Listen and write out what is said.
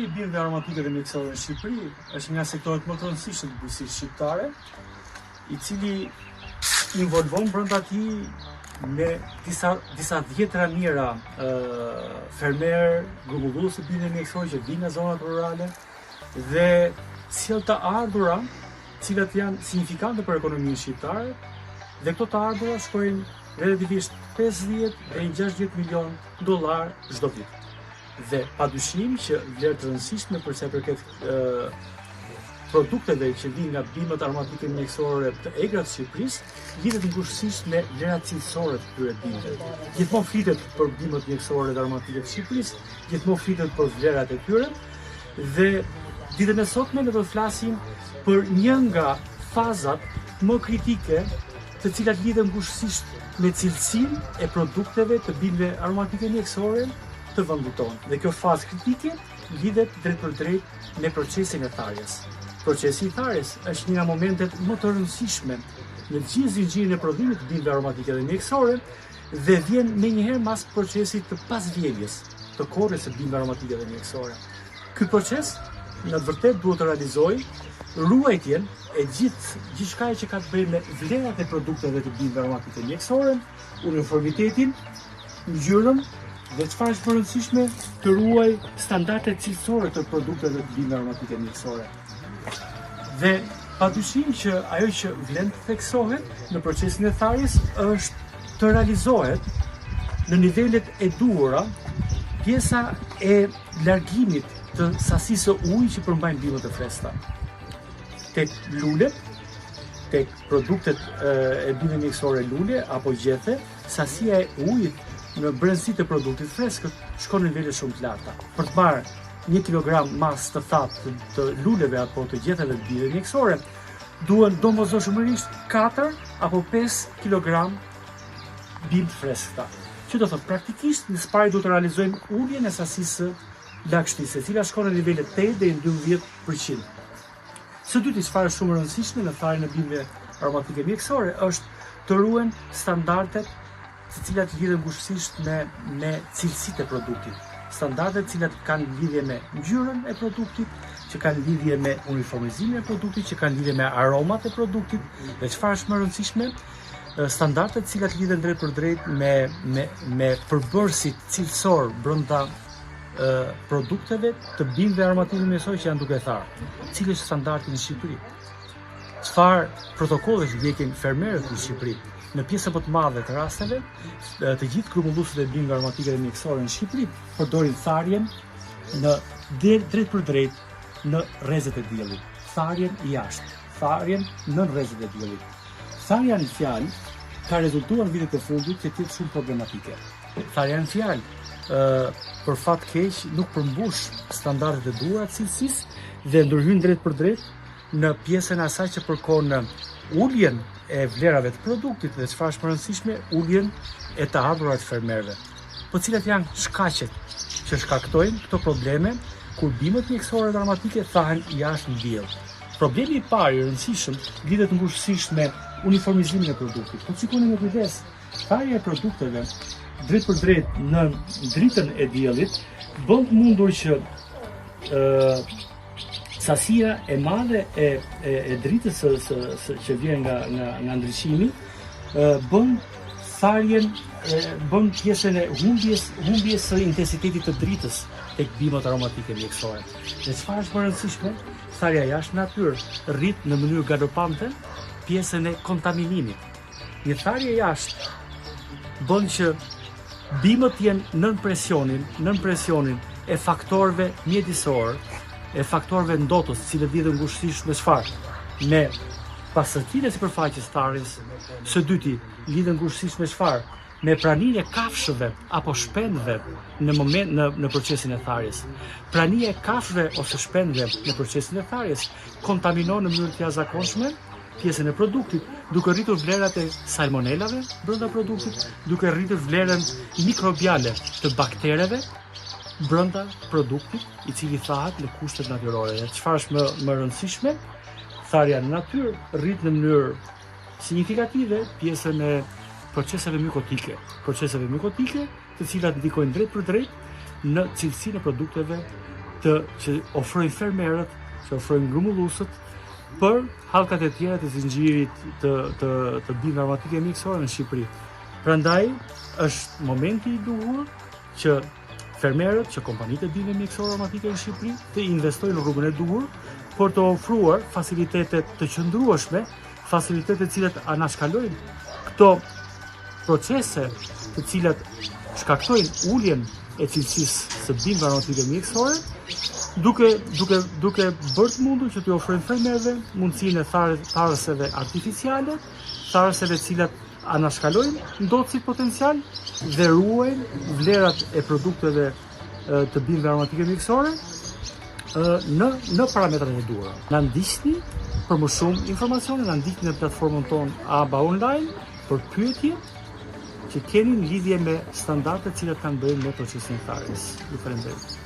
Sektori i bimëve aromatike dhe mjekësore në Shqipëri është nga sektorët më të rëndësishëm të bujqësisë shqiptare, i cili involvon brenda tij me disa dhjetra mijëra fermerë, grumbullues të bimëve mjekësore që vinë nga zonat rurale dhe sjell të ardhura, të cilat janë signifikante për ekonominë shqiptare, dhe këto të ardhura shkojnë relativisht 50 deri në 60 milion dollar çdo vit. Dhe padyshim që vlerë të rëndësishme për sa i përket produkteve që vijnë nga bimët aromatike mjekësore të egra të Shqipërisë lidhet ngushësisht me vlerat cilësore të këtyre bimëve. Gjithmonë flitet për bimët mjekësore dhe aromatike të Shqipërisë, gjithmonë flitet për vlerat e tyre dhe ditën e sotme ne do të flasim për një nga fazat më kritike, të cilat lidhen ngushësisht me cilësinë e produkteve të bimëve aromatike mjekësore të vendit tonë. Dhe kjo fazë kritike lidhet drejt për drejt me procesin e tharjes. Procesi i tharjes është një nga momentet më të rëndësishme në gjithë zinxhirin e prodhimit të bimëve aromatike dhe mjekësore dhe vjen menjëherë pas procesit të pasvjedhjes të korrjes së bimëve aromatike dhe mjekësore. Ky proces në të vërtetë duhet të realizojë ruajtjen e gjithçka që ka të bëjë me vlerat e produkteve të bimëve aromatike mjekësore, uniformitetin, ngjyrën dhe çfarë është më rëndësishme, të ruaj standardet cilësore të produkteve të bimëve aromatike mjekësore. Dhe padyshim që ajo që vlen të theksohet në procesin e tharjes është të realizohet në nivelet e duhura pjesa e largimit të sasisë së ujit që përmbajnë bimët e freskëta. Tek lulet, tek produktet e bimëve mjekësore lule apo gjethe, sasia e ujit në brendësi të produktit freskët shkon në nivele shumë të larta. Për të marrë 1 kg masë të thatë të luleve apo të gjetëve të bimëve mjekësore, duhen domosdoshmërisht 4 apo 5 kg bimë freskëta. Që do thotë praktikisht në së pari duhet të realizojmë uljen e sasisë lagështisë, e cila shkon në nivele 8 deri në 12%. Së dyti, çfarë është shumë e rëndësishme në tharjen e bimëve aromatike mjekësore është të ruhen standardet të cilat lidhen ngushësisht me cilësitë e produktit. Standardet të cilat kanë lidhje me ngjyrën e produktit, që kanë lidhje me uniformizimin e produktit, që kanë lidhje me aromat e produktit, dhe çfarë është më e rëndësishme, standardet të cilat lidhen drejt për drejt me përbërësit cilësor brenda produkteve të bimëve aromatike mjekësore që janë duke tharë. Cili është standardi në Shqipëri? Çfarë protokollesh ndjekin fermerët në Shqipëri? Në pjesën më të madhe të rasteve, të gjithë grumbulluesit e bimëve aromatike dhe mjekësore në Shqipëri përdorin tharjen në drejt për drejt në rrezet e diellit. Tharjen jashtë, tharjen në rrezet e diellit. Tharja në fjalë ka rezultuar në vitet e fundit që të jetë shumë problematike. Tharja në fjalë për fat keq nuk përmbush standardet e duhura të cilësisë dhe ndërhyn drejt për drejt në pjesën e asaj që përkon uljen e vlerave të produktit dhe çfarë është më rëndësishme, uljen e të ardhurave të fermerëve. Po cilat janë shkaqet që shkaktojnë këto probleme kur bimët mjekësore dhe aromatike thahen jashtë në diell? Problemi i parë i rëndësishëm lidhet ngushësisht me uniformizimin e produktit. Po shikoni me kujdes, tharja e produkteve drejt për drejt në dritën e diellit bën të mundur që sasia e madhe e dritës që vjen nga ndriçimi bën tharjen, bën pjesën e humbjes së intensitetit të dritës tek bimët aromatike mjekësore. Dhe çfarë është më rëndësishme, tharja jashtë natyrë rrit në mënyrë galopante pjesën e kontaminimit. Një tharje jashtë bën që bimët jenë nën presionin e faktorëve mjedisor, e faktorëve ndotës, cilët lidhen ngushësisht me çfarë? Me pastërtinë e sipërfaqes tharjes. Së dyti, lidhen ngushësisht me çfarë? Me praninë e kafshëve apo shpendëve në procesin e tharjes. Prania e kafshëve ose shpendëve në procesin e tharjes kontaminon në mënyrë të jashtëzakonshme pjesën e produktit, duke rritur vlerat e salmonelave brenda produktit, duke rritur vlerën mikrobiale të baktereve brenda produktit, i cili thahet në kushtet natyrore. Dhe çfarë është më rëndësishme, tharja në natyrë rrit në mënyrë signifikative pjesën e proceseve mikotike, të cilat ndikojnë drejt për drejt në cilësinë e produkteve që ofrojnë fermerët, që ofrojnë grumbulluesët për hallkat e tjera të zinxhirit të bimëve aromatike mjekësore në Shqipëri. Prandaj është momenti i duhur që fermerët, që kompanitë e bimëve mjekësore aromatike në Shqipëri të investojnë në rrugën e duhur për të ofruar facilitete të qëndrueshme, facilitete të cilat anashkalojnë këto procese të cilat shkaktojnë uljen e cilësisë së bimëve aromatike mjekësore, duke bërë të mundur që të ofrojnë fermerëve mundësinë e tharëseve artificiale, tharëseve të cilat anashkalojnë ndotësit potencial dhe ruajnë vlerat e produkteve të bimëve aromatike mjekësore në parametrat e duhura. Na ndiqni për më shumë informacione, na ndiqni në platformën tonë ABA Online për pyetje që keni në lidhje me standardet të cilat kanë bëjnë me procesin e tharjes. Ju falenderoj.